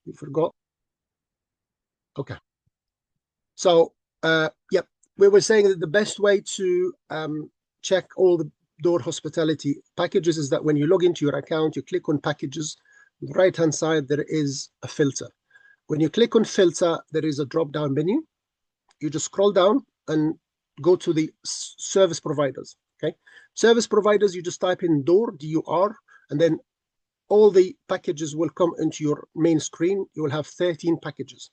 You forgot. Okay. So, yep, we were saying that the best way to check all the Door hospitality packages is that when you log into your account, you click on packages. On the right-hand side, there is a filter. When you click on filter, there is a drop-down menu. You just scroll down and go to the service providers. Okay, service providers. You just type in Dur, D-U-R, and then all the packages will come into your main screen. You will have 13 packages.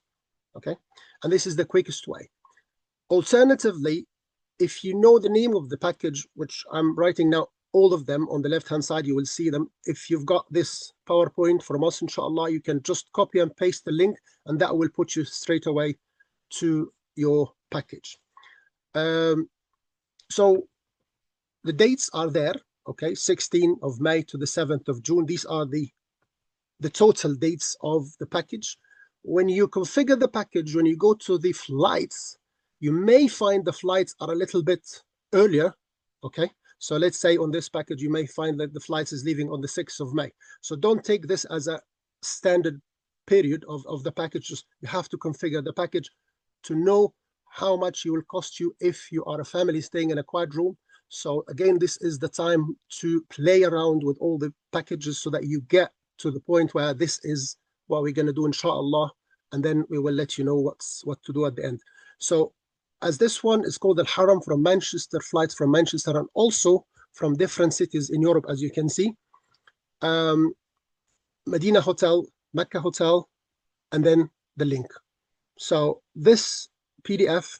Okay, and this is the quickest way. Alternatively, if you know the name of the package, which I'm writing now, all of them on the left-hand side, you will see them. If you've got this PowerPoint from us, inshallah, you can just copy and paste the link, and that will put you straight away to your package. So the dates are there, okay, 16th of May to the 7th of June. These are the total dates of the package. When you configure the package, when you go to the flights, you may find the flights are a little bit earlier, okay? So let's say on this package, you may find that the flights is leaving on the 6th of May. So don't take this as a standard period of the packages. You have to configure the package to know how much it will cost you if you are a family staying in a quad room. So again, this is the time to play around with all the packages so that you get to the point where this is what we're going to do, inshallah, and then we will let you know what to do at the end. So as this one is called Al Haram from Manchester, flights from Manchester and also from different cities in Europe, as you can see. Medina Hotel, Mecca Hotel, and then the link. So this PDF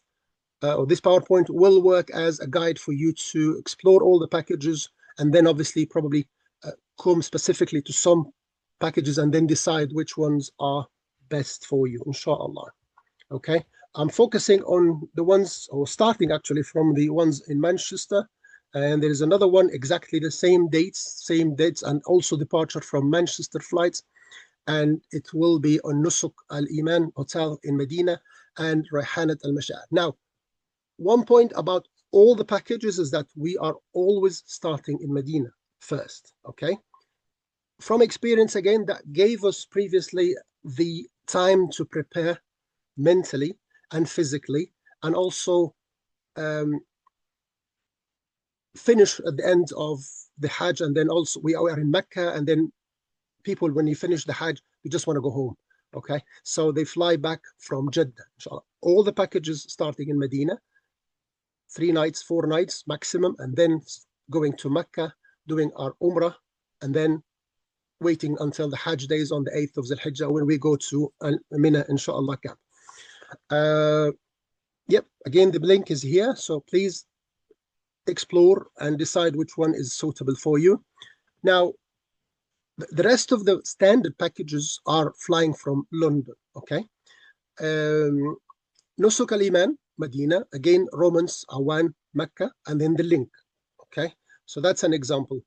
or this PowerPoint will work as a guide for you to explore all the packages, and then obviously probably come specifically to some packages and then decide which ones are best for you, inshallah. Okay, I'm focusing on the ones, or starting actually from the ones in Manchester, and there is another one exactly the same dates, and also departure from Manchester flights, and it will be on Nusuk Al Iman Hotel in Medina and Rayhanat Al Mashar. Now, one point about all the packages is that we are always starting in Medina first, okay? From experience, again, that gave us previously the time to prepare mentally and physically, and also finish at the end of the Hajj. And then also we are in Mecca, and then people, when you finish the Hajj, you just want to go home, okay? So they fly back from Jeddah, inshallah. All the packages starting in Medina, 3 nights, 4 nights maximum, and then going to Mecca, doing our Umrah, and then waiting until the Hajj days on the 8th of Zulhijjah when we go to Mina, inshallah. Yep, again, the link is here, so please explore and decide which one is suitable for you. Now, the rest of the standard packages are flying from London, okay? Nusuk Al Iman, Medina, again, Romans, Awan, Mecca, and then the link, okay? So that's an example.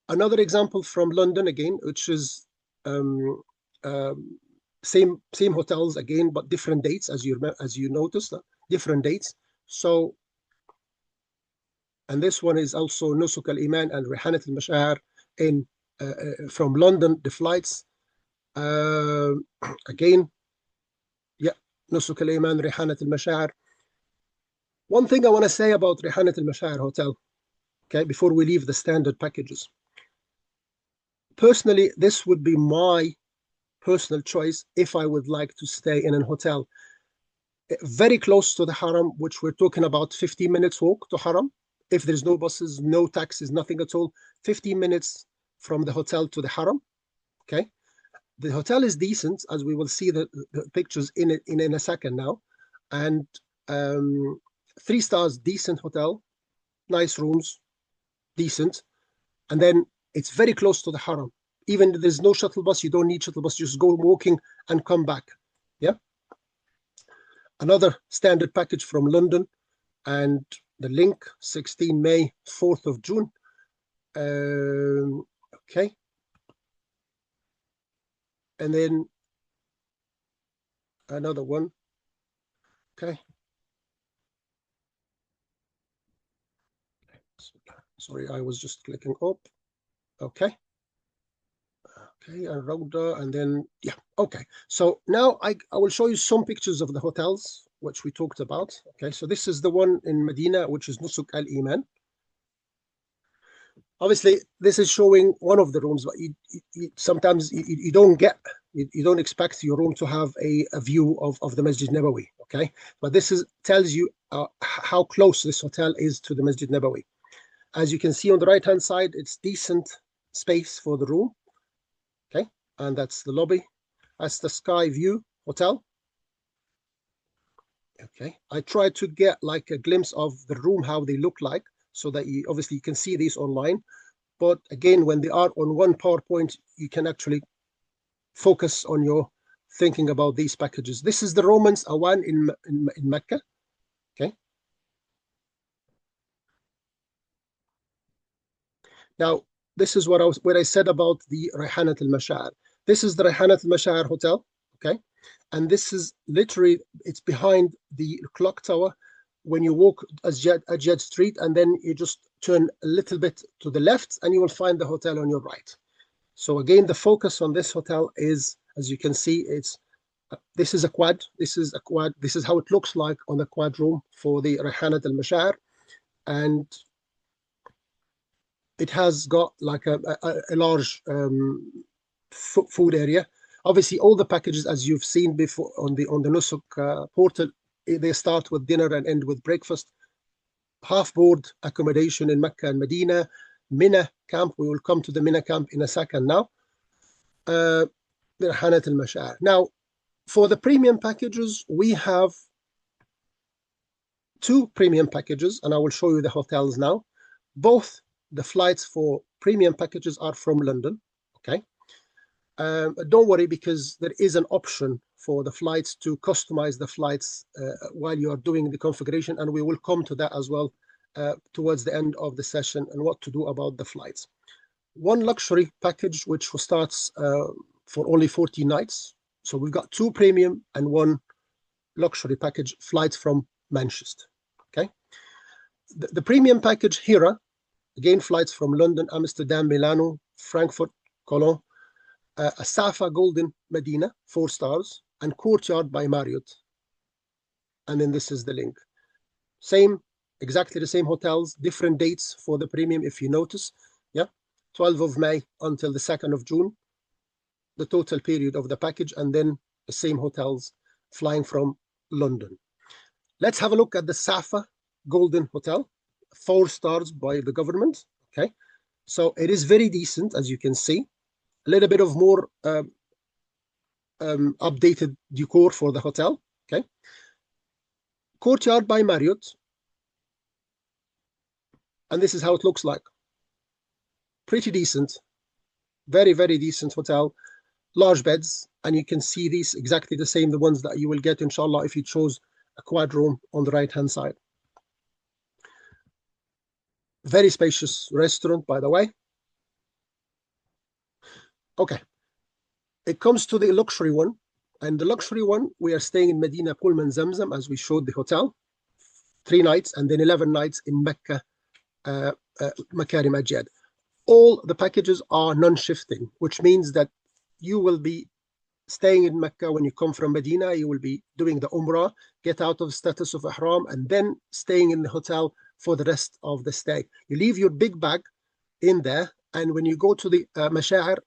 Another example from London again, which is same hotels again, but different dates, as you noticed, different dates. So, and this one is also Nusuk Al Iman and Rihanat Al Mashar in from London. The flights again, yeah, Nusuk Al Iman, Rihanat Al Mashar. One thing I want to say about Rihanat Al Mashar Hotel, okay, before we leave the standard packages. Personally, this would be my personal choice if I would like to stay in a hotel very close to the Haram, which we're talking about 15 minutes walk to Haram. If there's no buses, no taxis, nothing at all, 15 minutes from the hotel to the Haram, okay? The hotel is decent, as we will see the pictures in a second now. And 3 stars, decent hotel, nice rooms, decent. And then it's very close to the Haram. Even if there's no shuttle bus, you don't need shuttle bus, just go walking and come back. Yeah. Another standard package from London, and the link 16 May, 4th of June. Okay. And then another one. Okay. Sorry, I was just clicking up. Okay. Okay, and Rauda, and then, yeah, okay. So now I will show you some pictures of the hotels, which we talked about. Okay, so this is the one in Medina, which is Nusuk Al Iman. Obviously, this is showing one of the rooms, but sometimes you don't get, you don't expect your room to have a view of the Masjid Nabawi, okay? But this is tells you how close this hotel is to the Masjid Nabawi. As you can see on the right-hand side, it's decent space for the room, okay? And that's the lobby. That's the Sky View Hotel. Okay, I tried to get like a glimpse of the room, how they look like, so that you obviously you can see these online. But again, when they are on one PowerPoint, you can actually focus on your thinking about these packages. This is the Romans Awan in Mecca. Okay. Now, this is what I said about the Rayhanat al-Mashar. This is the Rayhanat al-Mashar Hotel. Okay. And this is literally, it's behind the clock tower when you walk Ajad Street, and then you just turn a little bit to the left and you will find the hotel on your right. So again, the focus on this hotel is, as you can see, this is a quad. This is a quad. This is how it looks like on the quad room for the Rehanat al-Mashar. And it has got like a large food area. Obviously, all the packages, as you've seen before on the Nusuk portal, they start with dinner and end with breakfast. Half board accommodation in Mecca and Medina. Mina camp. We will come to the Mina camp in a second now. Rehanat al-Mashar. Now, for the premium packages, we have two premium packages, and I will show you the hotels now. Both the flights for premium packages are from London. Okay. Don't worry, because there is an option for the flights to customize the flights while you are doing the configuration, and we will come to that as well towards the end of the session and what to do about the flights. One luxury package, which starts for only 40 nights. So we've got two premium and one luxury package flights from Manchester. Okay. The premium package Hira, again, flights from London, Amsterdam, Milano, Frankfurt, Cologne, a Safa Golden Medina, 4 stars, and Courtyard by Marriott. And then this is the link. Same, exactly the same hotels, different dates for the premium, if you notice. Yeah, 12th of May until the 2nd of June, the total period of the package, and then the same hotels flying from London. Let's have a look at the Safa Golden Hotel, 4 stars by the government. Okay, so it is very decent, as you can see. A little bit of more updated decor for the hotel. Okay, Courtyard by Marriott, and this is how it looks like. Pretty decent, very, very decent hotel. Large beds, and you can see these exactly the same, the ones that you will get, inshallah, if you chose a quad room on the right-hand side. Very spacious restaurant, by the way. Okay, it comes to the luxury one, and the luxury one, we are staying in Medina Pullman Zamzam, as we showed the hotel, 3 nights, and then 11 nights in Mecca, Makarim Ajad. All the packages are non-shifting, which means that you will be staying in Mecca. When you come from Medina, you will be doing the Umrah, get out of status of Ihram, and then staying in the hotel for the rest of the stay. You leave your big bag in there, and when you go to the Masha'ir,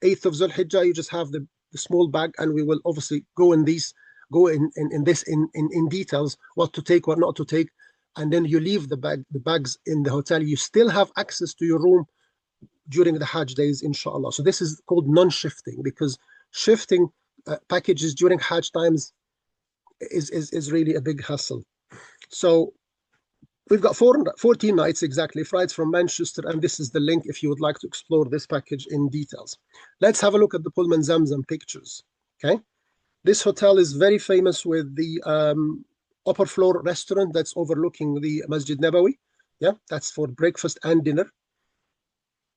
8th of Zul Hijjah, you just have the small bag, and we will obviously go in this in details, what to take, what not to take, and then you leave the bags in the hotel. You still have access to your room during the Hajj days, inshallah. So this is called non-shifting, because shifting packages during Hajj times is really a big hassle. So we've got 14 nights exactly, flights from Manchester, and this is the link if you would like to explore this package in details. Let's have a look at the Pullman Zamzam pictures. Okay, this hotel is very famous with the upper floor restaurant that's overlooking the Masjid Nabawi. Yeah, that's for breakfast and dinner.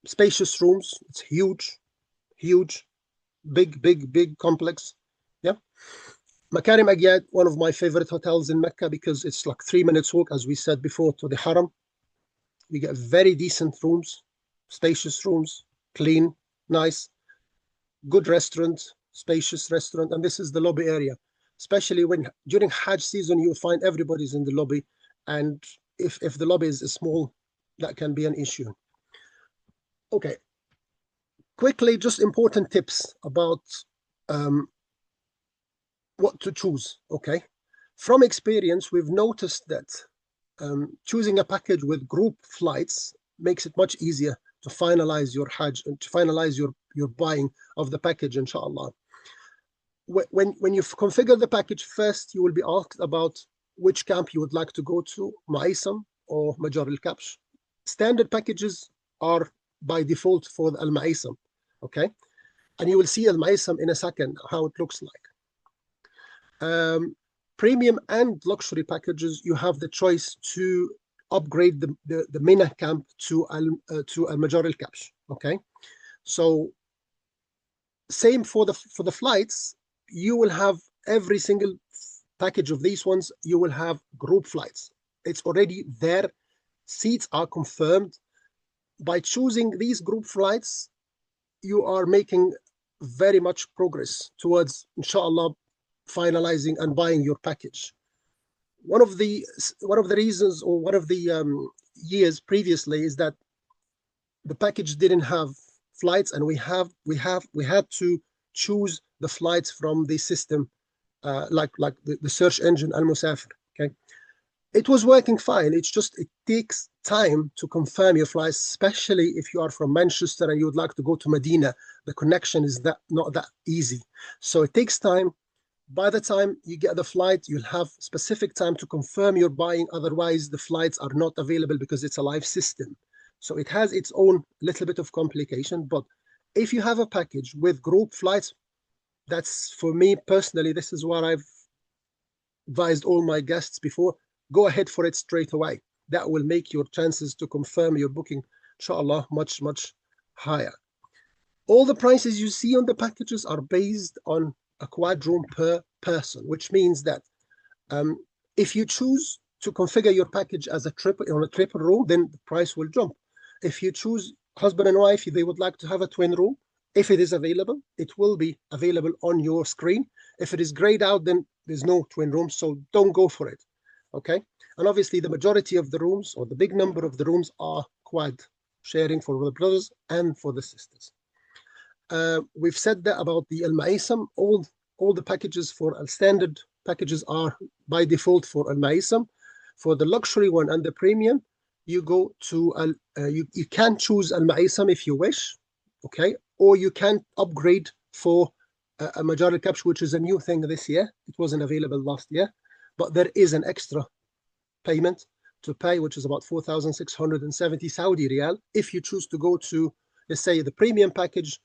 Spacious rooms. It's huge, big complex. Yeah. Makarim Agyad, one of my favorite hotels in Mecca, because it's like 3 minutes walk, as we said before, to the Haram. We get very decent rooms, spacious rooms, clean, nice. good restaurant, spacious restaurant, and this is the lobby area. Especially when during Hajj season, you'll find everybody's in the lobby, and if the lobby is small, that can be an issue. Okay, quickly, just important tips about um, what to choose. Okay, from experience, we've noticed that choosing a package with group flights makes it much easier to finalize your Hajj and to finalize your buying of the package, inshallah. When you configure the package first, you will be asked about which camp you would like to go to, Ma'isam or Majar al-Kabsh. Standard packages are by default for the Al-Ma'isam, okay? And you will see Al-Ma'isam in a second, how it looks like. Premium and luxury packages, you have the choice to upgrade the Mina camp to Al-Majar al-Kabsh, okay? So same for the flights, you will have every single package of these ones, you will have group flights. It's already there. Seats are confirmed. By choosing these group flights, you are making very much progress towards, inshallah, finalizing and buying your package. One of the reasons, or one of the years previously, is that the package didn't have flights, and we had to choose the flights from the system, like the search engine Al Musafir. Okay, it was working fine. It's just it takes time to confirm your flights, especially if you are from Manchester and you would like to go to Medina. The connection is not that easy, so it takes time. By the time you get the flight, you'll have specific time to confirm your buying. Otherwise, the flights are not available because it's a live system. So it has its own little bit of complication. But if you have a package with group flights, that's, for me personally, this is what I've advised all my guests before. Go ahead for it straight away. That will make your chances to confirm your booking, inshallah, much, much higher. All the prices you see on the packages are based on a quad room per person, which means that if you choose to configure your package as a triple room, then the price will jump. If you choose husband and wife, they would like to have a twin room, if it is available, it will be available on your screen. If it is grayed out, then there's no twin room, so don't go for it. Okay, and obviously the majority of the rooms, or the big number of the rooms, are quad sharing for the brothers and for the sisters. We've said that about the Al-Ma'isam. All the packages for standard packages are by default for Al-Ma'isam. For the luxury one and the premium, you go to you can choose Al-Ma'isam if you wish, okay, or you can upgrade for a Majar al-Kabsh, which is a new thing this year. It wasn't available last year, but there is an extra payment to pay, which is about 4,670 Saudi riyal. If you choose to go to, let's say, the premium package,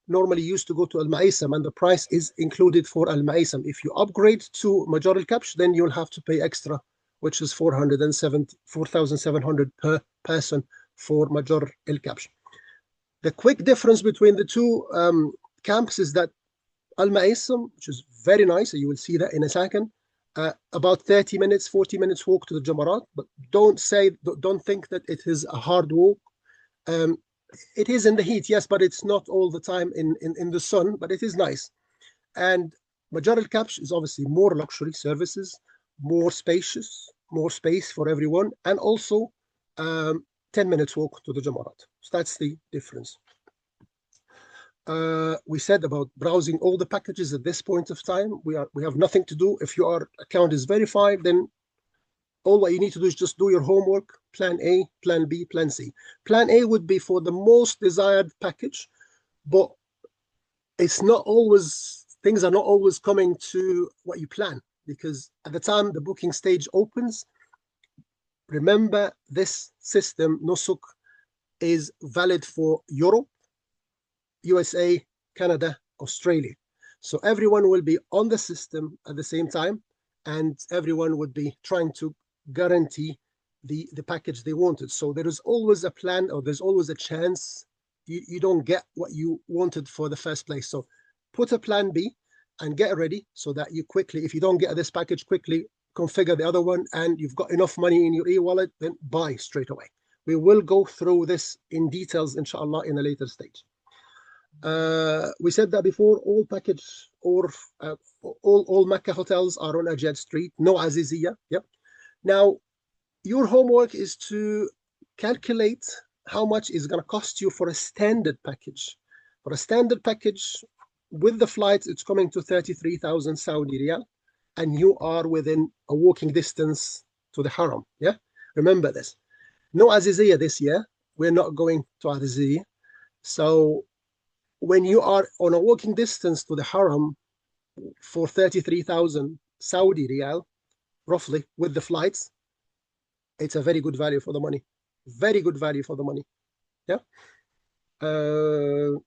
normally used to go to Al-Ma'isam, and the price is included for Al-Ma'isam. If you upgrade to Majar al-Kabsh, then you'll have to pay extra, which is 4,700 per person for Majar al-Kabsh. The quick difference between the two camps is that Al-Ma'isam, which is very nice, you will see that in a second, about 30 minutes, 40 minutes walk to the Jamarat, but don't think that it is a hard walk. It is in the heat, yes, but it's not all the time in the sun, but it is nice. And Majar al-Kabsh is obviously more luxury services, more spacious, more space for everyone, and also 10 minutes walk to the Jamarat. So that's the difference. We said about browsing all the packages at this point of time. We have nothing to do. If your account is verified, then all what you need to do is just do your homework. Plan A, Plan B, Plan C. Plan A would be for the most desired package, but it's not always, things are not always coming to what you plan, because at the time the booking stage opens, remember this system, Nusuk, is valid for Europe, USA, Canada, Australia. So everyone will be on the system at the same time, and everyone would be trying to guarantee the package they wanted. So there is always a plan, or there's always a chance you don't get what you wanted for the first place. So put a plan B and get ready so that you quickly, if you don't get this package, quickly configure the other one, and you've got enough money in your e-wallet, then buy straight away. We will go through this in details, inshallah, in a later stage. We said that before. All package or all Mecca hotels are on Ajad Street, no Aziziyah. Yep. Now, your homework is to calculate how much is going to cost you for a standard package. For a standard package with the flights, it's coming to 33,000 Saudi riyal, and you are within a walking distance to the Haram. Yeah, remember this. No Aziziyah this year. We're not going to Aziziyah. So when you are on a walking distance to the Haram for 33,000 Saudi riyal, roughly, with the flights, it's a very good value for the money. Very good value for the money. Yeah. Uh,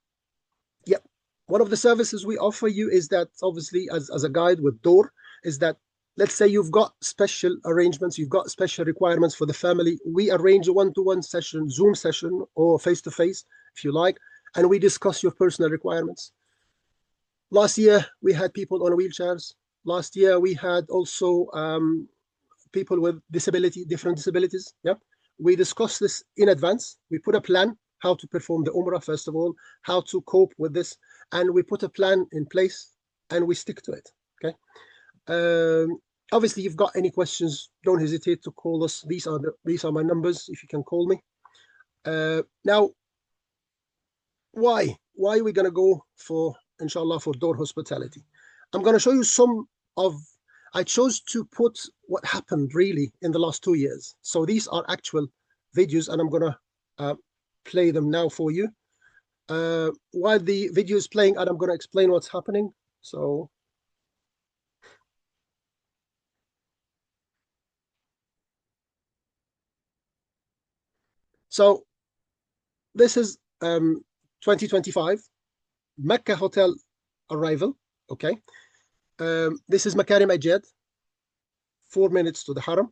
yeah. One of the services we offer you is that, obviously, as a guide with Dur, is that, let's say you've got special arrangements, you've got special requirements for the family. We arrange a one-to-one session, Zoom session, or face-to-face, if you like, and we discuss your personal requirements. Last year, we had people on wheelchairs. Last year, we had also people with different disabilities. Yeah, we discussed this in advance. We put a plan how to perform the Umrah, first of all, how to cope with this, and we put a plan in place and we stick to it. Okay. Obviously, you've got any questions, don't hesitate to call us. These are my numbers, if you can call me. Now, why are we going to go for, inshallah, for Dur Hospitality? I'm going to show you some of, I chose to put what happened really in the last 2 years. So these are actual videos, and I'm going to play them now for you. While the video is playing, and I'm going to explain what's happening. So this is 2025 Mecca hotel arrival. Okay. This is Makarim Ajad, 4 minutes to the Haram.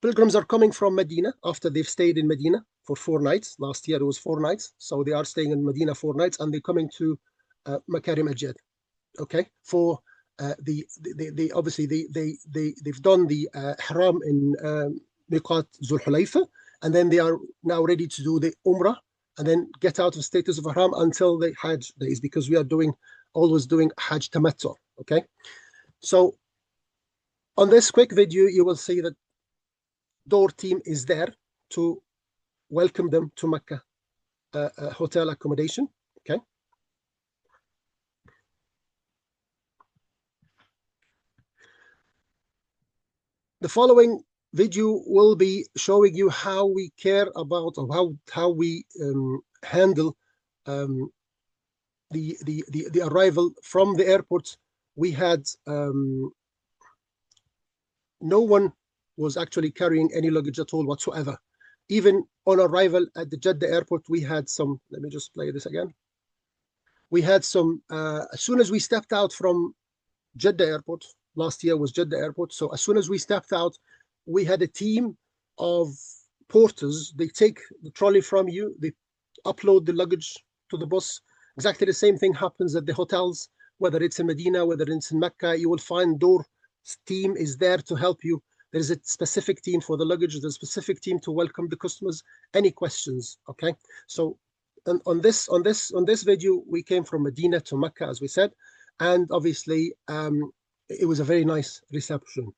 Pilgrims are coming from Medina after they've stayed in Medina for 4 nights. Last year it was 4 nights. So they are staying in Medina 4 nights, and they're coming to Makarim Ajad. Okay. For obviously they've done the Haram in Miqat Zul Hulayfa, and then they are now ready to do the Umrah and then get out of status of Haram until the Hajj days, because we are always doing Hajj Tamattu. Okay. So on this quick video, you will see that Dur team is there to welcome them to Mecca hotel accommodation. Okay. The following video will be showing you how we care about, or how we handle the arrival from the airport. We had no one was actually carrying any luggage at all whatsoever. Even on arrival at the Jeddah airport, we had some, let me just play this again. We had some, as soon as we stepped out from Jeddah airport, last year was Jeddah airport. So as soon as we stepped out, we had a team of porters. They take the trolley from you, they upload the luggage to the bus. Exactly the same thing happens at the hotels, whether it's in Medina, whether it's in Mecca. You will find Dur's team is there to help you. There is a specific team for the luggage. There's a specific team to welcome the customers. Any questions? Okay. So on this video, we came from Medina to Mecca, as we said, and obviously it was a very nice reception.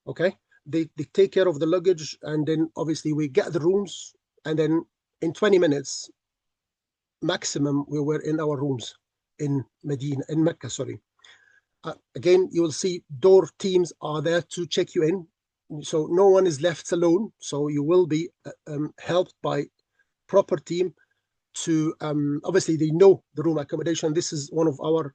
Okay. They take care of the luggage, and then obviously we get the rooms, and then in 20 minutes maximum we were in our rooms in Mecca, sorry. Again, you will see Dur teams are there to check you in, so no one is left alone. So you will be helped by proper team to obviously they know the room accommodation. This is one of our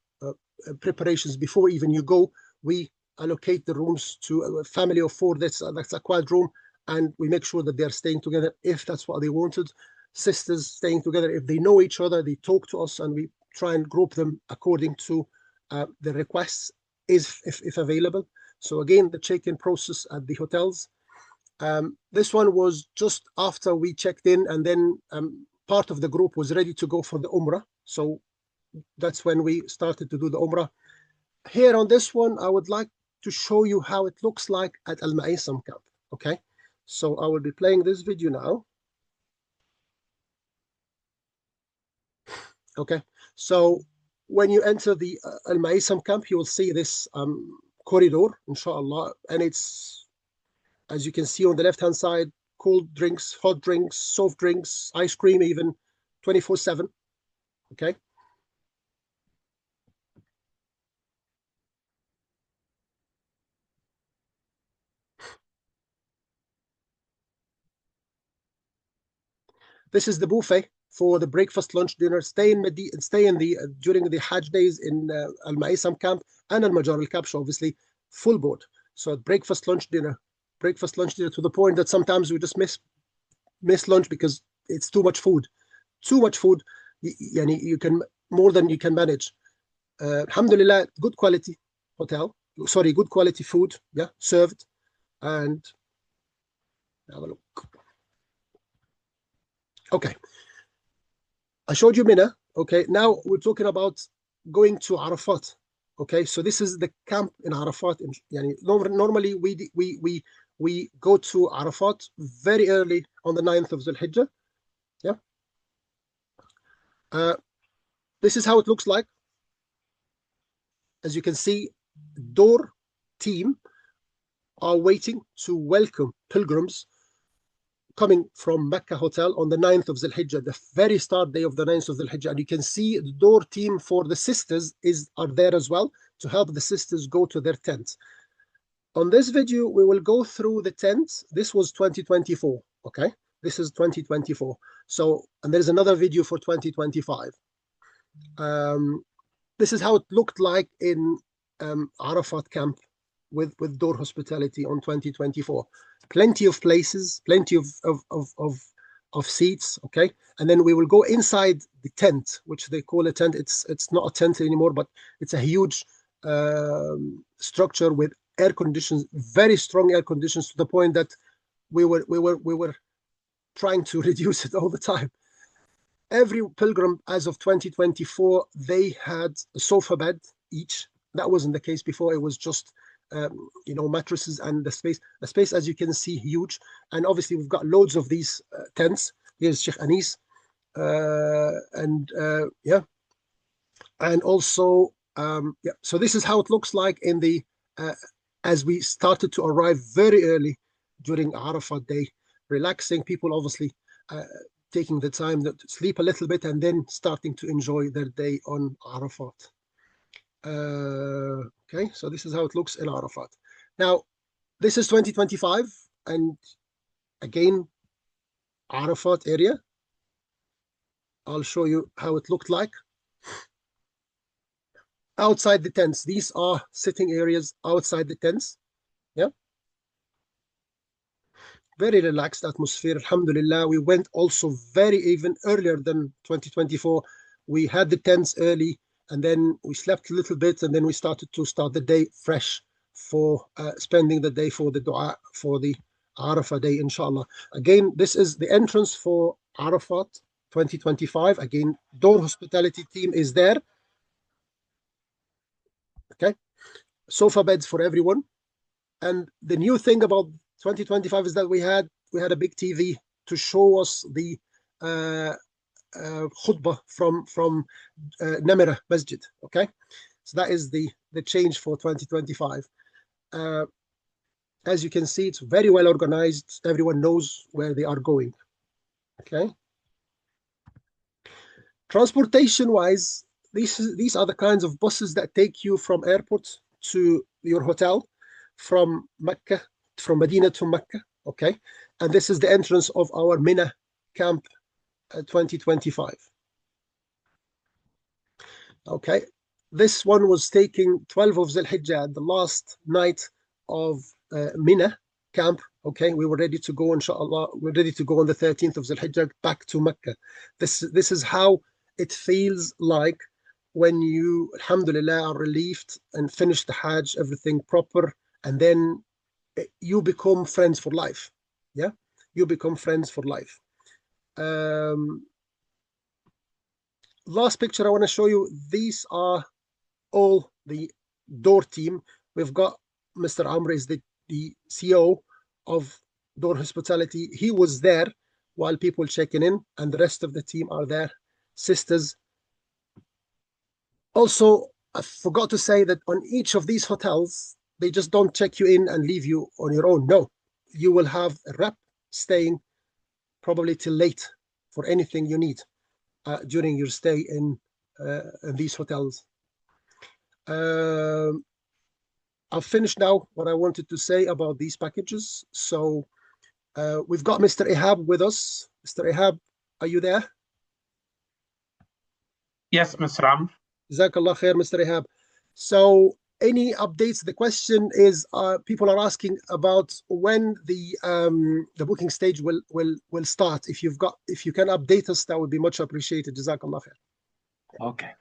preparations before even you go. We allocate the rooms to a family of 4. That's a quad room, and we make sure that they're staying together if that's what they wanted. Sisters staying together, if they know each other, they talk to us, and we try and group them according to the requests, if available. So again, the check-in process at the hotels. This one was just after we checked in, and then part of the group was ready to go for the Umrah. So that's when we started to do the Umrah. Here on this one, I would like to show you how it looks like at Al Ma'isam camp. Okay, so I will be playing this video now. Okay, so when you enter the Al Maisam camp, you will see this corridor, inshallah, and it's, as you can see on the left hand side, cold drinks, hot drinks, soft drinks, ice cream, even 24/7. Okay, this is the buffet for the breakfast, lunch, dinner. Stay in the during the Hajj days in Al Maisam camp and Al Majar al Kabsh, obviously full board. So breakfast, lunch, dinner, to the point that sometimes we just miss lunch because it's too much food. Too much food. You can more than you can manage. Alhamdulillah, good quality hotel. Sorry, good quality food. Yeah, served. And have a look. Okay, I showed you Mina. Okay, now we're talking about going to Arafat. Okay, so this is the camp in Arafat. Normally we go to Arafat very early on the 9th of Zulhijjah. Yeah, uh, this is how it looks like. As you can see, Dur team are waiting to welcome pilgrims coming from Mecca Hotel on the 9th of Zulhijjah, the very start day of the 9th of Zulhijjah. And you can see the door team for the sisters are there as well to help the sisters go to their tents. On this video, we will go through the tents. This was 2024, okay? This is 2024. So, and there's another video for 2025. This is how it looked like in Arafat camp with Dur Hospitality on 2024. Plenty of places, plenty of seats, okay? And then we will go inside the tent, which they call a tent. It's not a tent anymore, but it's a huge structure with air conditions, very strong air conditions, to the point that we were trying to reduce it all the time. Every pilgrim as of 2024, they had a sofa bed each. That wasn't the case before. It was just mattresses, and the space, as you can see, huge. And obviously we've got loads of these tents. Here's Sheikh Anis, and yeah, and also yeah. So this is how it looks like in the as we started to arrive very early during Arafat day, relaxing. People obviously taking the time to sleep a little bit and then starting to enjoy their day on Arafat. Okay, so this is how it looks in Arafat. Now, this is 2025, and again, Arafat area. I'll show you how it looked like. Outside the tents, these are sitting areas outside the tents. Yeah, very relaxed atmosphere. Alhamdulillah, we went also very even earlier than 2024. We had the tents early, and then we slept a little bit, and then we started to start the day fresh for spending the day for the dua for the Arafah day, inshallah. Again, this is the entrance for Arafat 2025. Again, Dur Hospitality team is there. Okay, sofa beds for everyone. And the new thing about 2025 is that we had a big TV to show us the khutbah from Namira Masjid. Okay, so that is the change for 2025. As you can see, it's very well organized. Everyone knows where they are going. Okay. Transportation wise, these are the kinds of buses that take you from airport to your hotel, from Mecca, from Medina to Mecca. Okay, and this is the entrance of our Mina camp 2025. Okay, this one was taking 12 of Zulhijjah, the last night of Mina camp. Okay, we were ready to go, inshallah. We're ready to go on the 13th of Zulhijjah back to Mecca. This is how it feels like when you, alhamdulillah, are relieved and finish the Hajj, everything proper, and then you become friends for life. Yeah, you become friends for life. Last picture I want to show you, these are all the Dur team. We've got Mr. Amr is the CEO of Dur Hospitality. He was there while people checking in, and the rest of the team are there. Sisters, Also, I forgot to say that on each of these hotels, they just don't check you in and leave you on your own. No, you will have a rep staying probably till late for anything you need during your stay in these hotels. Um, I've finished now what I wanted to say about these packages. So we've got Mr. Ihab with us. Mr. Ihab, are you there? Yes, Mr. Amr. Jazakallah khair, Mr. Ihab. So any updates? The question is, people are asking about when the booking stage will start. If you can update us, that would be much appreciated. Jazakallah khair. Okay.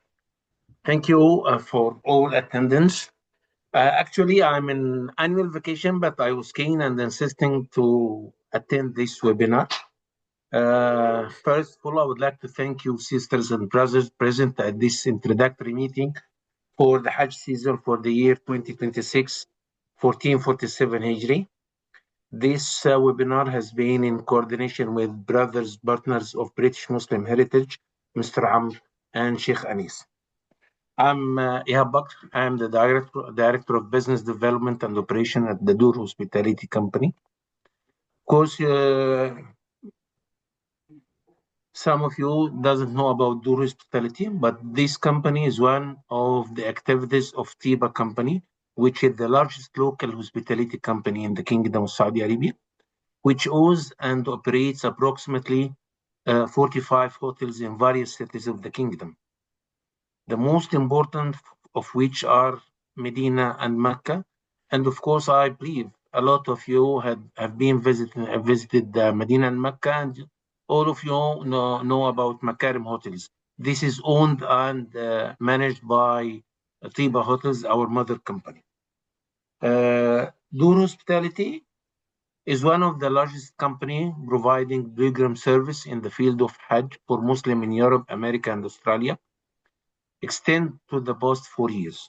Thank you for all attendance. Actually, I'm in annual vacation, but I was keen and insisting to attend this webinar. First of all, I would like to thank you, sisters and brothers present at this introductory meeting for the Hajj season for the year 2026, 1447 Hijri. This webinar has been in coordination with brothers, partners of British Muslim Heritage, Mr. Amr and Sheikh Anis. I'm Ihab Bakr. I'm the director of Business Development and Operation at the Dur Hospitality Company. Of course, some of you doesn't know about Dur Hospitality, but this company is one of the activities of Tiba Company, which is the largest local hospitality company in the Kingdom of Saudi Arabia, which owns and operates approximately 45 hotels in various cities of the kingdom. The most important of which are Medina and Mecca. And of course, I believe a lot of you have visited Medina and Mecca, and all of you know about Makarim Hotels. This is owned and managed by Tiba Hotels, our mother company. Dur Hospitality is one of the largest company providing pilgrim service in the field of Hajj for Muslim in Europe, America, and Australia, extend to the past 4 years.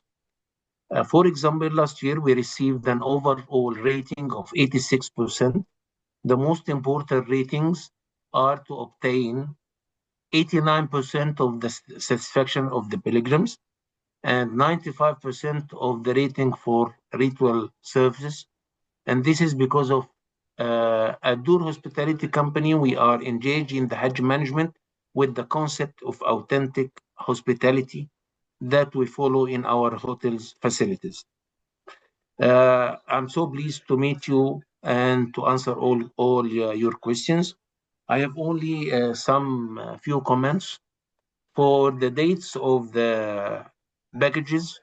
For example, last year we received an overall rating of 86%. The most important ratings are to obtain 89% of the satisfaction of the pilgrims and 95% of the rating for ritual services. And this is because of at Dur Hospitality Company, we are engaged in the Hajj management with the concept of authentic hospitality that we follow in our hotels facilities. I'm so pleased to meet you and to answer all your questions. I have only some few comments for the dates of the packages.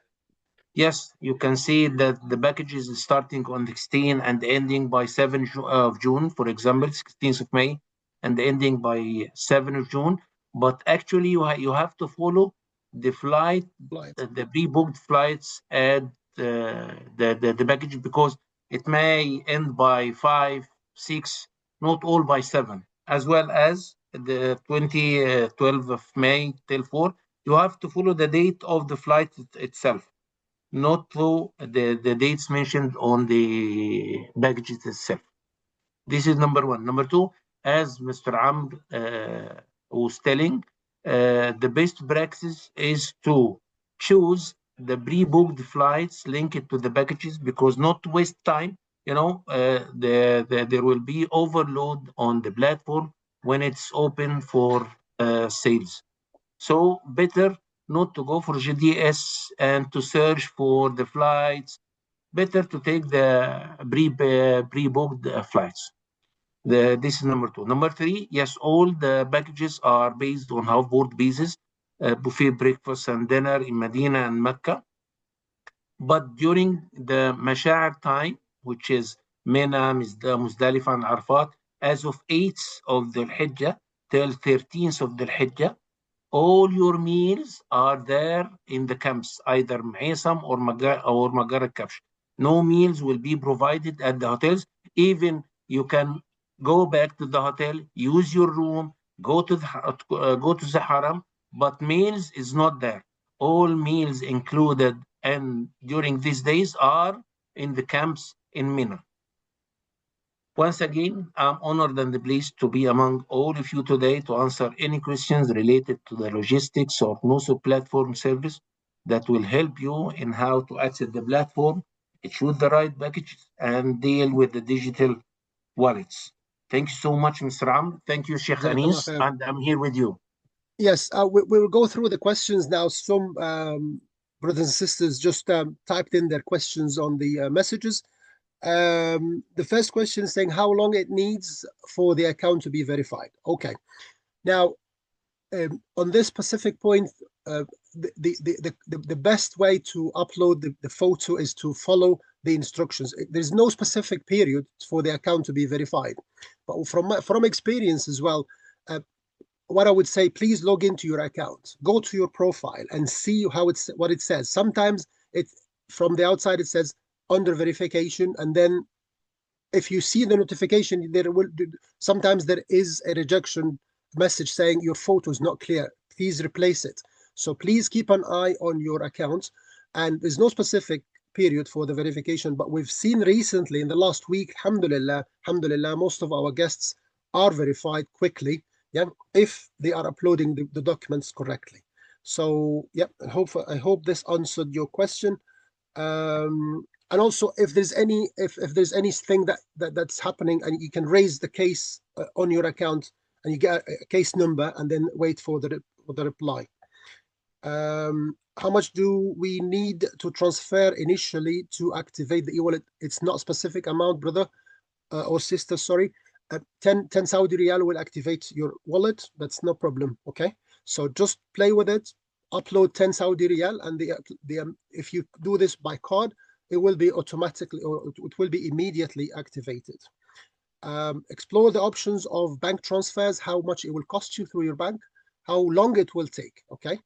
Yes, you can see that the packages is starting on 16 and ending by 7th of June, for example, 16th of May, and ending by 7th of June. But actually, you have to follow the flight, the pre-booked flights at the package, because it may end by 5, 6, not all by 7, as well as the 12th of May till 4. You have to follow the date of the flight itself, not through the dates mentioned on the packages itself. This is number one. Number two, as Mr. Amr was telling, the best practice is to choose the pre-booked flights linked to the packages, because not to waste time, there will be overload on the platform when it's open for sales. So better not to go for GDS and to search for the flights. Better to take the pre-booked flights. This is number two. Number three, yes, all the packages are based on half-board basis, buffet breakfast and dinner in Medina and Mecca. But during the Masha'ar time, which is Mina, Muzdalifah, and Arfat, as of 8th of the Hijjah till 13th of the Hijjah, all your meals are there in the camps, either Ma'isam or Magar al-Kabsh. No meals will be provided at the hotels. Even you can go back to the hotel, use your room, go to the haram, but meals is not there. All meals included and during these days are in the camps in Mina. Once again, I'm honored and pleased to be among all of you today to answer any questions related to the logistics or NUSO platform service that will help you in how to access the platform, choose the right package, and deal with the digital wallets. Thank you so much, Mr. Amr. Thank you, Sheikh Jazakallah Anis, khair. and I'm here with you. Yes, we will go through the questions now. Some brothers and sisters just typed in their questions on the messages. The first question is saying how long it needs for the account to be verified. Okay. Now, on this specific point, the best way to upload the photo is to follow the instructions. There's no specific period for the account to be verified. But from experience as well, what I would say, please log into your account, go to your profile and see what it says. Sometimes from the outside it says under verification, and then if you see the notification, sometimes there is a rejection message saying your photo is not clear. Please replace it. So please keep an eye on your account. And there's no specific period for the verification, but we've seen recently in the last week, alhamdulillah, most of our guests are verified quickly, yeah, if they are uploading the documents correctly. So yeah, I hope this answered your question. And also, if there's anything that's happening, and you can raise the case on your account, and you get a case number, and then wait for the reply. How much do we need to transfer initially to activate the e-wallet? It's not a specific amount, brother or sister. Sorry, 10 Saudi Riyal will activate your wallet. That's no problem. Okay, so just play with it. Upload 10 Saudi Riyal, and if you do this by card, it will be automatically, or it will be immediately activated. Explore the options of bank transfers, how much it will cost you through your bank, how long it will take. Okay,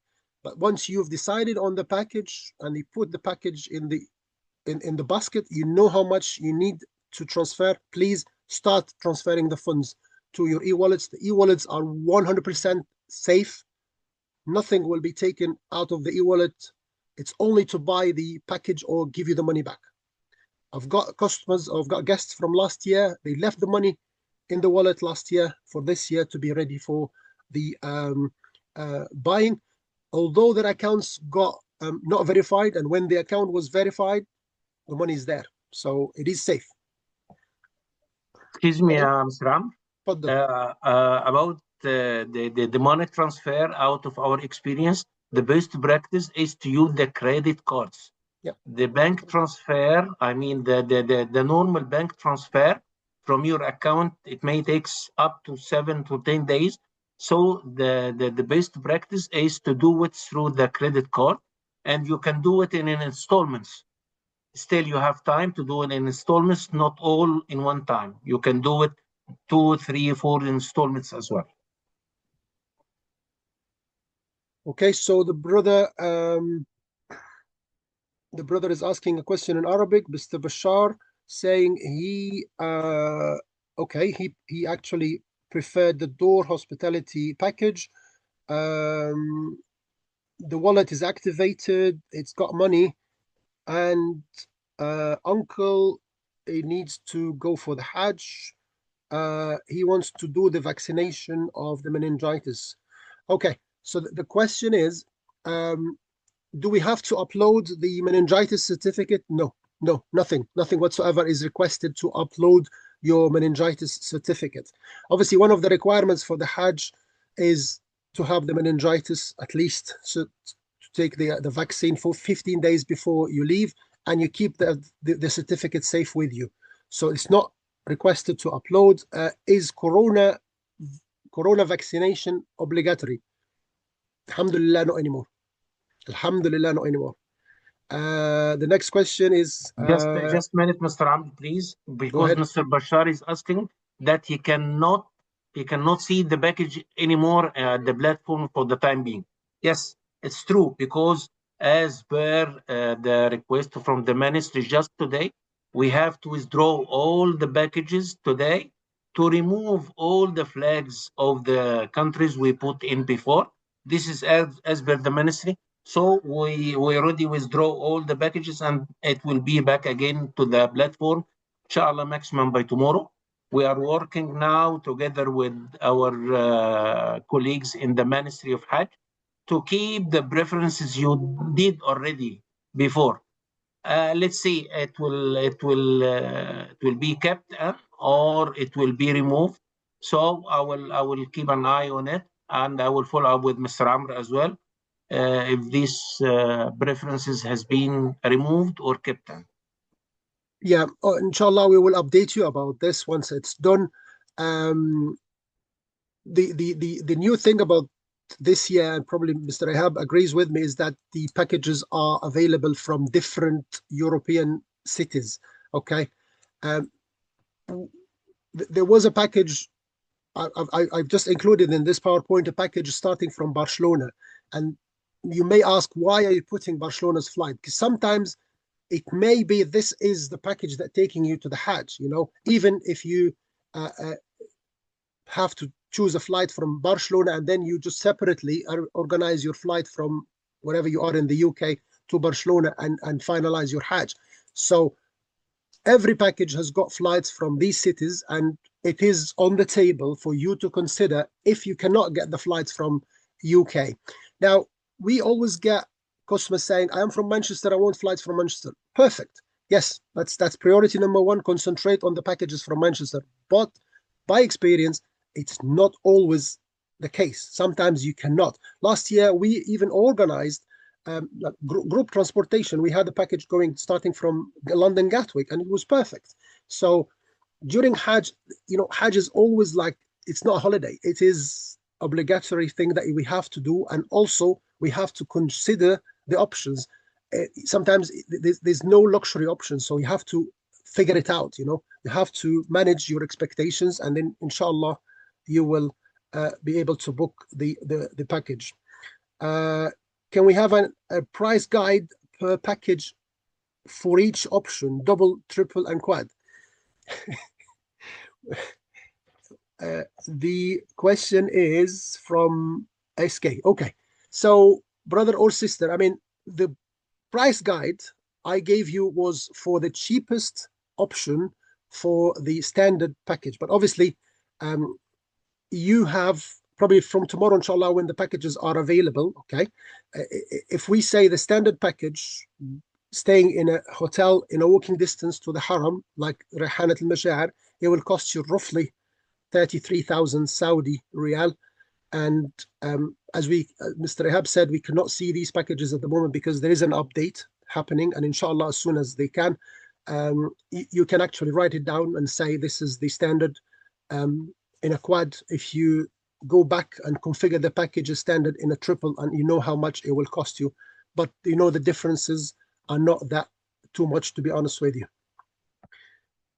but once you've decided on the package and you put the package in the basket, you know how much you need to transfer. Please start transferring the funds to your e-wallets. The e-wallets are 100% safe. Nothing will be taken out of the e-wallet. It's only to buy the package or give you the money back. I've got guests from last year. They left the money in the wallet last year for this year to be ready for the buying. Although their accounts got not verified, and when the account was verified, the money is there. So it is safe. Excuse me, Mr. Amr. About the money transfer, out of our experience, the best practice is to use the credit cards. Yeah. The bank transfer, I mean the normal bank transfer from your account, it may take up to 7 to 10 days. So the best practice is to do it through the credit card, and you can do it in installments. Still, you have time to do it in installments, not all in one time. You can do it 2, 3, 4 installments as well. Okay, so the brother is asking a question in Arabic, Mr. Bashar, saying he actually preferred the Dur hospitality package. The wallet is activated, it's got money, and uncle, he needs to go for the Hajj. He wants to do the vaccination of the meningitis. Okay, so the question is, do we have to upload the meningitis certificate? No, nothing whatsoever is requested to upload your meningitis certificate. Obviously, one of the requirements for the Hajj is to have the meningitis at least, so to take the vaccine for 15 days before you leave, and you keep the certificate safe with you. So it's not requested to upload. Is corona vaccination obligatory? Alhamdulillah, not anymore. Alhamdulillah, not anymore. The next question is just a minute, Mr. Amr, please, because Mr. Bashar is asking that he cannot see the package anymore at the platform for the time being. Yes, it's true, because as per the request from the ministry just today, we have to withdraw all the packages today to remove all the flags of the countries we put in before. This is as per the ministry. So we already withdraw all the packages, and it will be back again to the platform, inshallah, maximum by tomorrow. We are working now together with our colleagues in the Ministry of Hajj to keep the preferences you did already before. Let's say it will be kept or it will be removed. So I will keep an eye on it, and I will follow up with Mr. Amr as well if these preferences has been removed or kept. Yeah, inshallah, we will update you about this once it's done. Um, the new thing about this year, and probably Mr. Ahab agrees with me, is that the packages are available from different European cities. Okay, um, there was a package I've just included in this PowerPoint, a package starting from Barcelona, and you may ask, why are you putting Barcelona's flight? Because sometimes it may be this is the package that taking you to the Hajj. Even if you uh, uh, have to choose a flight from Barcelona, and then you just separately organize your flight from wherever you are in the UK to Barcelona and finalize your Hajj. So every package has got flights from these cities, and it is on the table for you to consider if you cannot get the flights from UK. Now, we always get customers saying, I am from Manchester, I want flights from Manchester. Perfect. Yes, that's priority number one. Concentrate on the packages from Manchester. But by experience, it's not always the case. Sometimes you cannot. Last year, we even organized group transportation. We had a package going starting from London Gatwick, and it was perfect. So during Hajj, Hajj is always like, it's not a holiday. It is obligatory thing that we have to do, and also we have to consider the options. Sometimes there's no luxury options, so you have to figure it out. You have to manage your expectations, and then inshallah you will be able to book the package. Can we have a price guide per package for each option, double, triple, and quad? The question is from SK. Okay. So, brother or sister, I mean, the price guide I gave you was for the cheapest option for the standard package. But obviously, you have probably from tomorrow, inshallah, when the packages are available, okay? If we say the standard package, staying in a hotel in a walking distance to the Haram, like Rehanat al-Masha'ar, it will cost you roughly 33,000 Saudi Riyal. And as Mr. Ihab said, we cannot see these packages at the moment because there is an update happening. And inshallah, as soon as they can, you can actually write it down and say this is the standard in a quad. If you go back and configure the package as standard in a triple, and you know how much it will cost you. But the differences are not that too much, to be honest with you.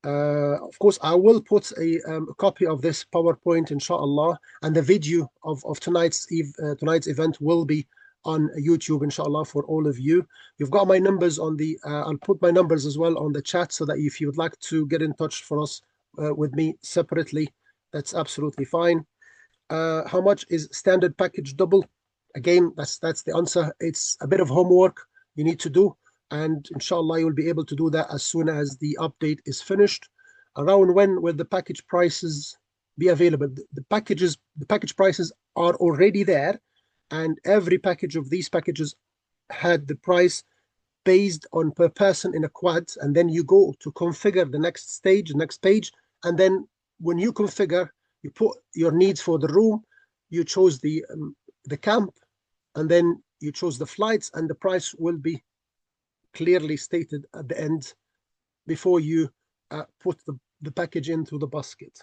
Of course, I will put a copy of this PowerPoint, inshallah, and the video of tonight's event will be on YouTube, inshallah, for all of you. You've got my numbers on the, I'll put my numbers as well on the chat, so that if you would like to get in touch for us with me separately, that's absolutely fine. How much is standard package double? Again, that's the answer. It's a bit of homework you need to do, and inshallah you'll be able to do that as soon as the update is finished. Around when will the package prices be available? The package prices are already there, and every package of these packages had the price based on per person in a quad, and then you go to configure the next page, and then when you configure, you put your needs for the room, you chose the camp, and then you chose the flights, and the price will be clearly stated at the end before you put the package into the basket.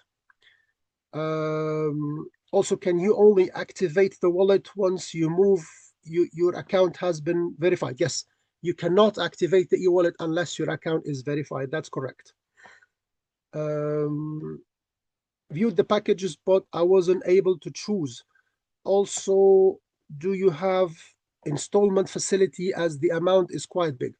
Also, can you only activate the wallet once you move, your account has been verified? Yes, you cannot activate the e-wallet unless your account is verified. That's correct. Viewed the packages, but I wasn't able to choose. Also, do you have installment facility, as the amount is quite big?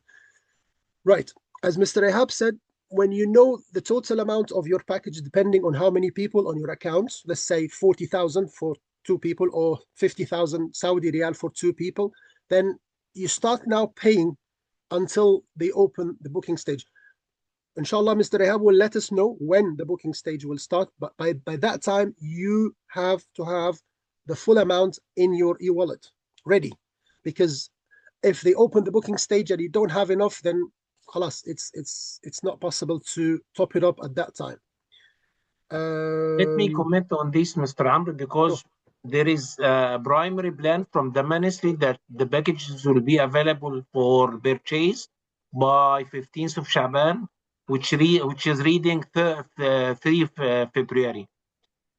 Right. As Mr. Ahab said, when you know the total amount of your package, depending on how many people on your accounts, let's say 40,000 for 2 people or 50,000 Saudi Riyal for 2 people, then you start now paying until they open the booking stage. Inshallah, Mr. Ahab will let us know when the booking stage will start, but by that time, you have to have the full amount in your e-wallet. ready, because if they open the booking stage and you don't have enough, then خلاص, it's not possible to top it up at that time. Let me comment on this, Mr. Amr, Sure. because there is a primary plan from the ministry that the packages will be available for purchase by 15th of Shaban, which is reading 3 February.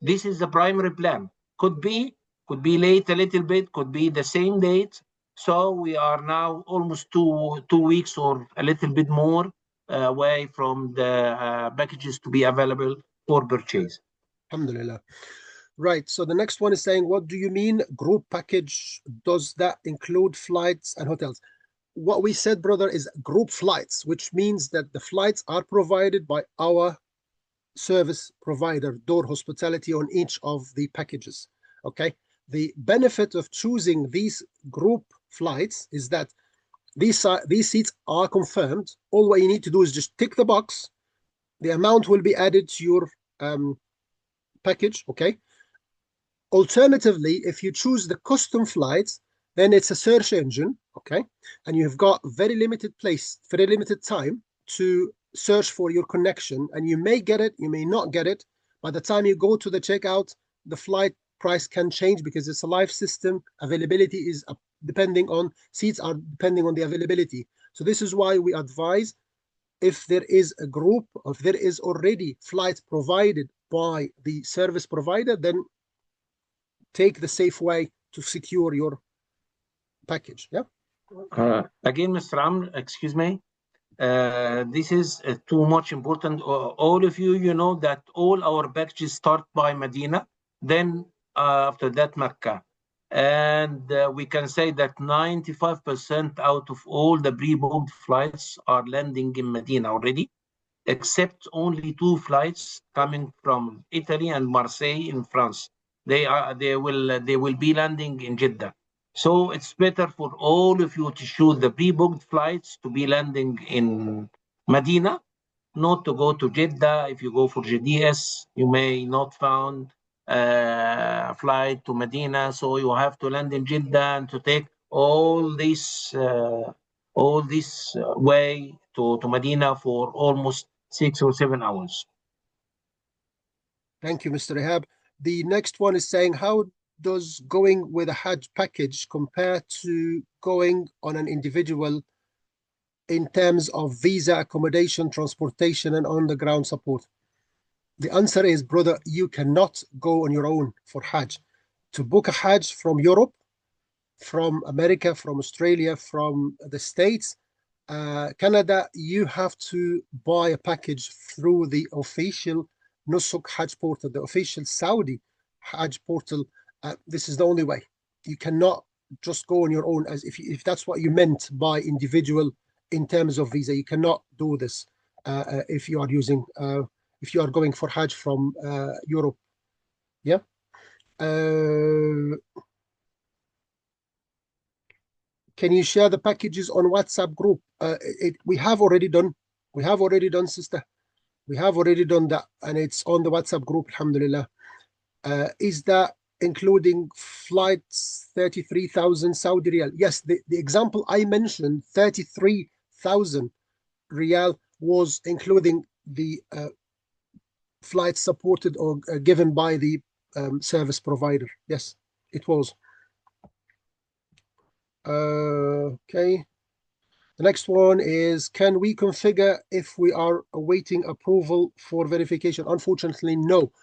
This is the primary plan. Could be late a little bit, could be the same date. So we are now almost two weeks or a little bit more away from the packages to be available for purchase. Alhamdulillah. Right. So the next one is saying, what do you mean group package? Does that include flights and hotels? What we said, brother, is group flights, which means that the flights are provided by our service provider, Dur Hospitality, on each of the packages. Okay. The benefit of choosing these group flights is that these seats are confirmed. All what you need to do is just tick the box. The amount will be added to your package. Okay. Alternatively, if you choose the custom flights, then it's a search engine, okay, and you've got very limited place, very limited time to search for your connection, and you may get it, you may not get it. By the time you go to the checkout, the flight price can change because it's a live system. Availability is depending on seats are depending on the availability. So this is why we advise, if there is a group, if there is already flights provided by the service provider, then take the safe way to secure your package. Yeah. Again, Mr. Amr, excuse me. This is too much important. All of you, you know that all our packages start by Medina, then after that Mecca. And we can say that 95% out of all the pre-booked flights are landing in Medina already, except only 2 flights coming from Italy and Marseille in France. They will be landing in Jeddah. So it's better for all of you to choose the pre-booked flights to be landing in Medina, not to go to Jeddah. If you go for GDS, you may not find a flight to Medina, so you have to land in Jeddah and to take all this way to Medina for almost 6 or 7 hours. Thank you, Mr. Rehab. The next one is saying, how does going with a Hajj package compare to going on an individual in terms of visa, accommodation, transportation, and on-the-ground support? The answer is, brother, you cannot go on your own for Hajj. To book a Hajj from Europe, from America, from Australia, from the States, Canada, you have to buy a package through the official Nusuk Hajj portal, the official Saudi Hajj portal. This is the only way. You cannot just go on your own, as if that's what you meant by individual in terms of visa. You cannot do this if you are using if you are going for Hajj from Europe. Yeah. Can you share the packages on WhatsApp group? We have already done. We have already done, sister. We have already done that, and it's on the WhatsApp group. Alhamdulillah. Is that including flights 33,000 Saudi riyal? Yes, the example I mentioned, 33,000 riyal, was including the flights supported or given by the service provider. Yes, it was. Okay. The next one is, can we configure if we are awaiting approval for verification? Unfortunately, no.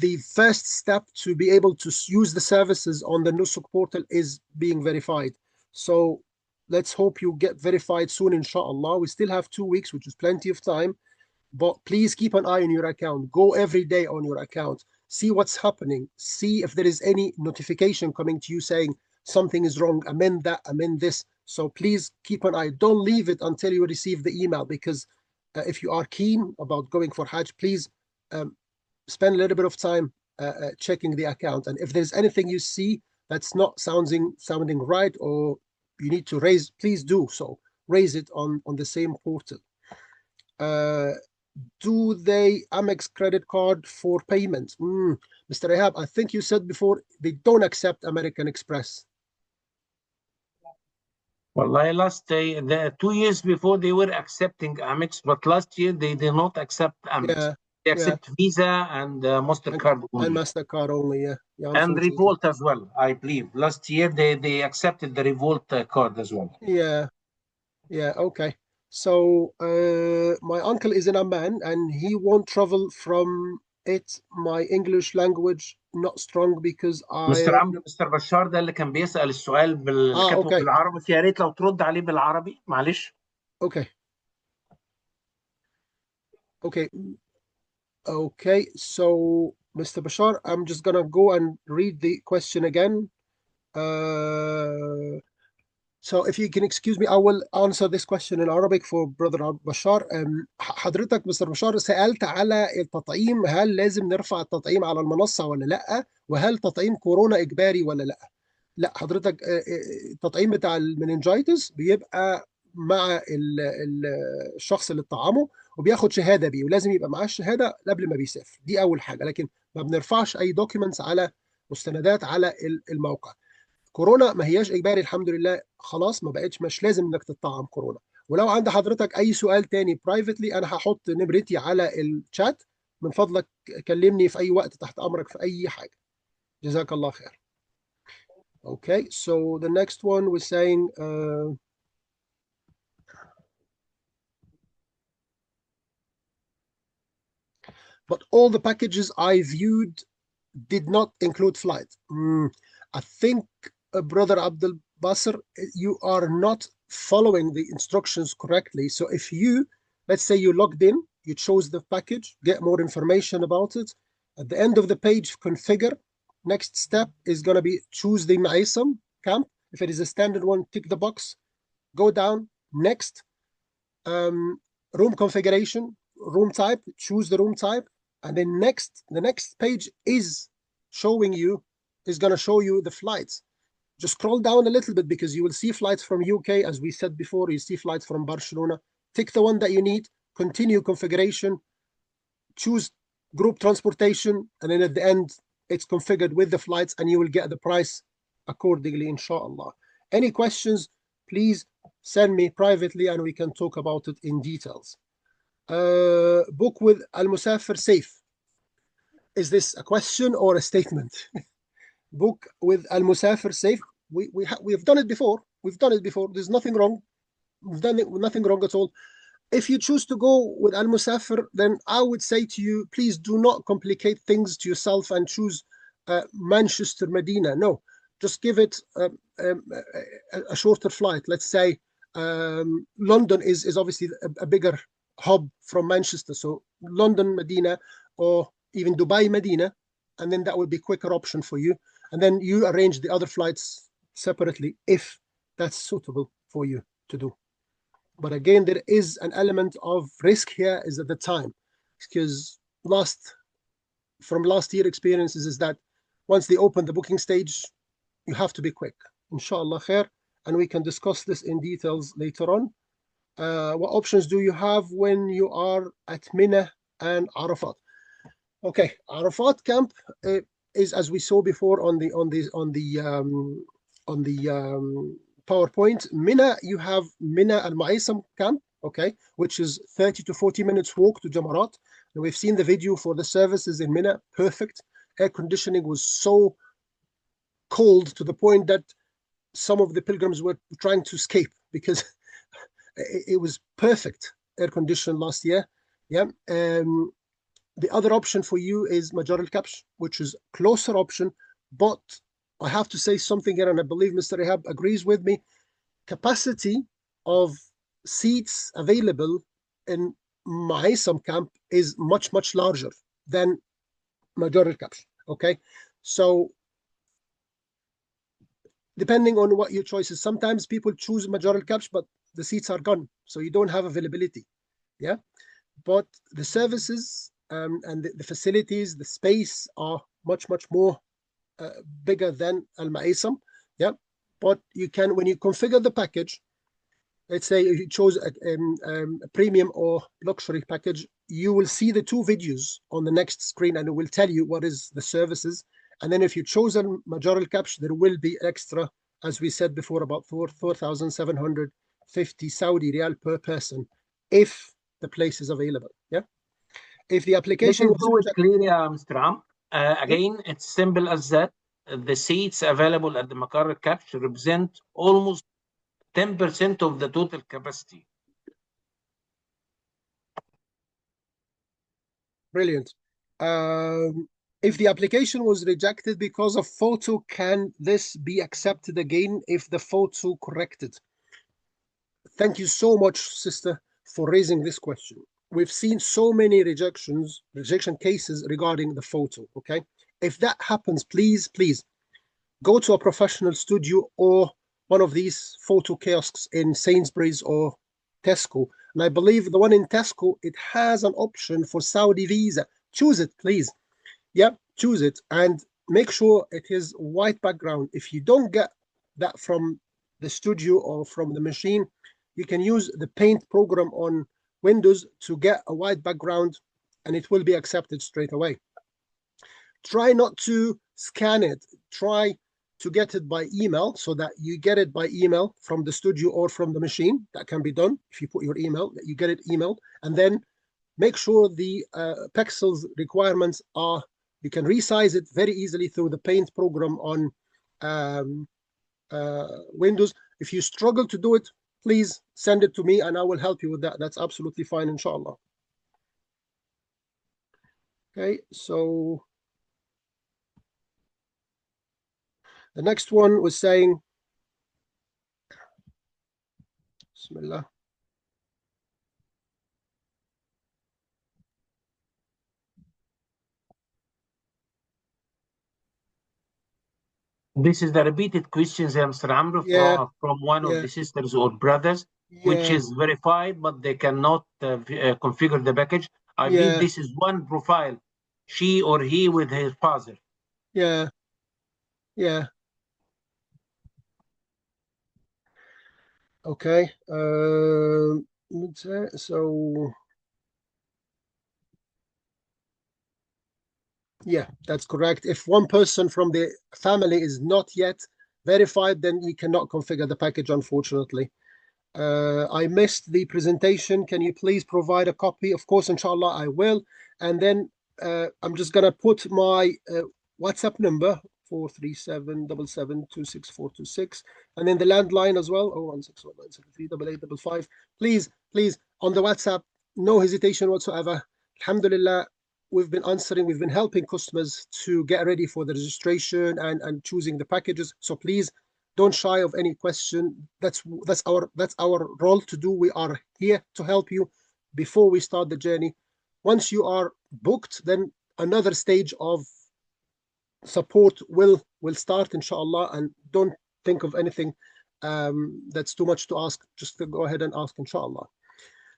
The first step to be able to use the services on the Nusuk portal is being verified. So let's hope you get verified soon, inshallah. We still have 2 weeks, which is plenty of time. But please keep an eye on your account. Go every day on your account. See what's happening. See if there is any notification coming to you saying something is wrong. Amend that, amend this. So please keep an eye. Don't leave it until you receive the email, because if you are keen about going for Hajj, please spend a little bit of time checking the account. And if there's anything you see that's not sounding right, or you need to raise, please do so. Raise it on the same portal. Do they Amex credit card for payments? Mr. Ahab, I think you said before they don't accept American Express. Wallahi, last day, the 2 years before they were accepting Amex, but last year they did not accept Amex. Yeah, They yeah, accept Visa and Mastercard and only, Mastercard only. Yeah, yeah. and Unfortunately. Revolt as well. I believe last year they accepted the Revolt card as well. Yeah, yeah. Okay. So my uncle is in Amman, and he won't travel from it. My English language not strong because مستر I. عمرو، مستر بشار ده اللي كان بيسأل السؤال اللي كاتبه Okay, بالعربي، فيا ريت لو ترد عليه بالعربي معلش. okay, okay, okay. So Mr. Bashar, I'm just gonna go and read the question again. Uh, So if you can excuse me, I will answer this question in Arabic for brother بشار. حضرتك مستر بشار سألت على التطعيم، هل لازم نرفع التطعيم على المنصة ولا لأ؟ وهل تطعيم كورونا إجباري ولا لأ؟ لا حضرتك، التطعيم بتاع المننجايتس بيبقى مع الشخص اللي اتطعمه، وبياخد شهادة بيه، ولازم يبقى معاه الشهادة قبل ما بيسافر. دي أول حاجة، لكن ما بنرفعش أي دوكيومنتس على مستندات على الموقع. كورونا ما هياش اجباري الحمد لله، خلاص ما بقتش، مش لازم انك تطعم كورونا. ولو عند حضرتك اي سؤال تاني برايفتلي، انا هحط نمرتي على الشات، من فضلك كلمني في اي وقت، تحت امرك في اي حاجه. جزاك الله خير. Okay, so the next one was saying but all the packages I viewed did not include flight. I think, brother Abdul Basr, you are not following the instructions correctly. So if you, let's say you logged in, you chose the package, get more information about it. At the end of the page, configure. Next step is going to be choose the Maisam camp. If it is a standard one, tick the box, go down. Next, room configuration, room type, choose the room type, and then the next page is going to show you the flights. Just scroll down a little bit because you will see flights from UK, as we said before. You see flights from Barcelona. Tick the one that you need, continue configuration, choose group transportation, and then at the end it's configured with the flights, and you will get the price accordingly, inshallah. Any questions, please send me privately and we can talk about it in details. Book with Al Musafir safe. Is this a question or a statement? Book with Al Musafir safe. We've done it before. We've done it before. There's nothing wrong. We've done it, nothing wrong at all. If you choose to go with Al Musafir, then I would say to you, please do not complicate things to yourself and choose Manchester, Medina. No, just give it a shorter flight. Let's say London is obviously a bigger hub from Manchester. So London, Medina, or even Dubai, Medina, and then that would be a quicker option for you. And then you arrange the other flights separately if that's suitable for you to do. But again, there is an element of risk here is at the time, because from last year experiences is that once they open the booking stage, you have to be quick. Inshallah khair, and we can discuss this in details later on. What options do you have when you are at Mina and Arafat? Okay, Arafat camp is, as we saw before on the PowerPoint. Mina, you have Mina Al Maisam camp, okay, which is 30 to 40 minutes walk to Jamarat. And we've seen the video for the services in Mina, perfect. Air conditioning was so cold to the point that some of the pilgrims were trying to escape because it was perfect air conditioned last year. Yeah. The other option for you is Majar al-Kabsh, which is closer option, but I have to say something here, and I believe Mr. Ihab agrees with me. Capacity of seats available in Maisam camp is much, much larger than Majar al-Kabsh. Okay, so depending on what your choice is, sometimes people choose Majar al-Kabsh, but the seats are gone, so you don't have availability. Yeah, but the services and the facilities, the space are much, much more bigger than Al Maisam. Yeah, but you can, when you configure the package, let's say you chose a premium or luxury package, you will see the two videos on the next screen, and it will tell you what is the services. And then if you chose a Majar al-Kabsh, there will be extra as we said before, about 4,750 Saudi riyal per person, if the place is available. Yeah. If the Let application us was do it rejected, clearly, Mr. Am. Again, it's simple as that. The seats available at the Makar Caps represent almost 10% of the total capacity. brilliant. If the application was rejected because of photo, can this be accepted again if the photo corrected? Thank you so much, sister, for raising this question. We've seen so many rejection cases regarding the photo, okay? If that happens, please go to a professional studio or one of these photo kiosks in Sainsbury's or Tesco. And I believe the one in Tesco, it has an option for Saudi visa. Choose it, please. Yeah, choose it and make sure it is white background. If you don't get that from the studio or from the machine, you can use the paint program on Windows to get a white background and it will be accepted straight away. Try not to scan it. Try to get it by email so that you get it by email from the studio or from the machine. That can be done if you put your email, that you get it emailed, and then make sure the pixels requirements are, you can resize it very easily through the paint program on Windows. If you struggle to do it, please send it to me and I will help you with that. That's absolutely fine, inshallah. Okay, so the next one was saying, Bismillah. This is the repeated questions, Mr. Amr, Yeah, from one of the sisters or brothers, which is verified, but they cannot configure the package. I believe this is one profile, she or he with his father. Yeah. Okay. So yeah, that's correct. If one person from the family is not yet verified, then you cannot configure the package, unfortunately. I missed the presentation. Can you please provide a copy? Of course, inshallah, I will. And then I'm just going to put my WhatsApp number, 437-77-26426, and then the landline as well, 01619738855. Please, on the WhatsApp, no hesitation whatsoever. Alhamdulillah, we've been helping customers to get ready for the registration and choosing the packages. So please don't shy of any question. That's our role to do. We are here to help you before we start the journey. Once you are booked, then another stage of support will start, inshallah. And don't think of anything that's too much to ask. Just to go ahead and ask, inshallah.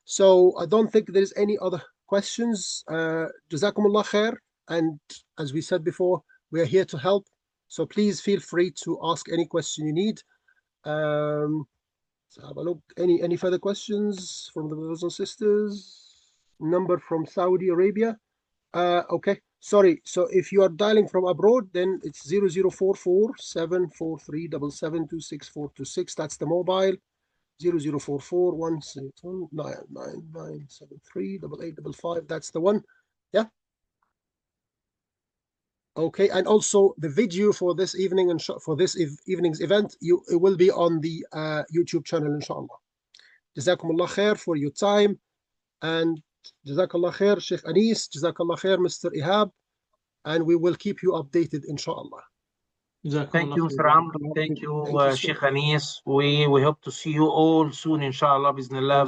So I don't think there's any other questions. Jazakumullah khair. And as we said before, we are here to help. So please feel free to ask any question you need. So have a look. Any further questions from the brothers and sisters? Number from Saudi Arabia. Okay. Sorry. So if you are dialing from abroad, then it's 0044-743-7726-426. That's the mobile. 0044-161-99973-8855. That's the one. Yeah. Okay, and also the video for this evening and for this evening's event, it will be on the YouTube channel, inshallah. Jazakumullah khair for your time, and Jazakallah khair, Sheikh Anis, Jazakallah khair, Mr. Ihab, and we will keep you updated, inshallah. Thank you, Mr. Amr. Thank you, Sheikh Anis. We hope to see you all soon, inshallah, bismillah,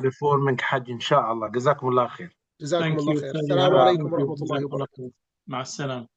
performing Hajj, inshallah. Jazakumullah khair. Jazakumullah khair. Assalamu alaikum wa rahmatullahi wa barakatuh. مع السلامة.